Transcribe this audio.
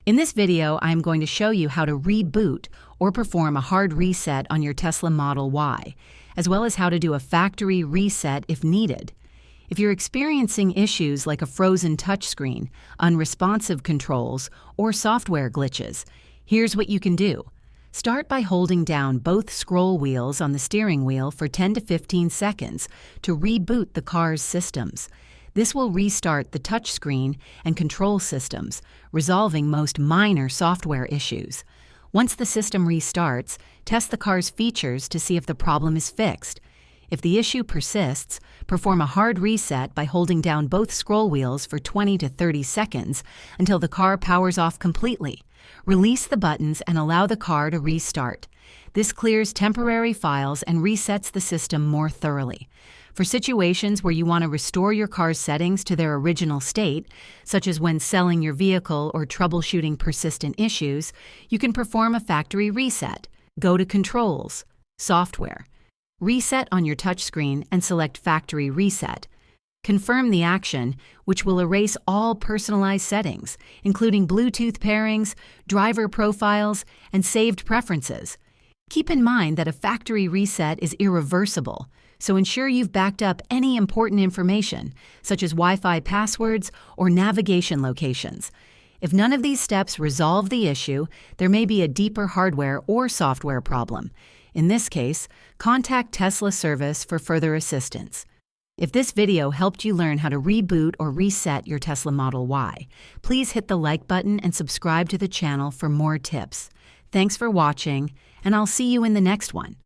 In this video, I am going to show you how to reboot or perform a hard reset on your Tesla Model Y, as well as how to do a factory reset if needed. If you're experiencing issues like a frozen touchscreen, unresponsive controls, or software glitches, here's what you can do. Start by holding down both scroll wheels on the steering wheel for 10 to 15 seconds to reboot the car's systems. This will restart the touchscreen and control systems, resolving most minor software issues. Once the system restarts, test the car's features to see if the problem is fixed. If the issue persists, perform a hard reset by holding down both scroll wheels for 20 to 30 seconds until the car powers off completely. Release the buttons and allow the car to restart. This clears temporary files and resets the system more thoroughly. For situations where you want to restore your car's settings to their original state, such as when selling your vehicle or troubleshooting persistent issues, you can perform a factory reset. Go to Controls, Software. Reset on your touchscreen and select Factory Reset. Confirm the action, which will erase all personalized settings, including Bluetooth pairings, driver profiles, and saved preferences. Keep in mind that a factory reset is irreversible, so ensure you've backed up any important information, such as Wi-Fi passwords or navigation locations. If none of these steps resolve the issue, there may be a deeper hardware or software problem. In this case, contact Tesla Service for further assistance. If this video helped you learn how to reboot or reset your Tesla Model Y, please hit the like button and subscribe to the channel for more tips. Thanks for watching, and I'll see you in the next one.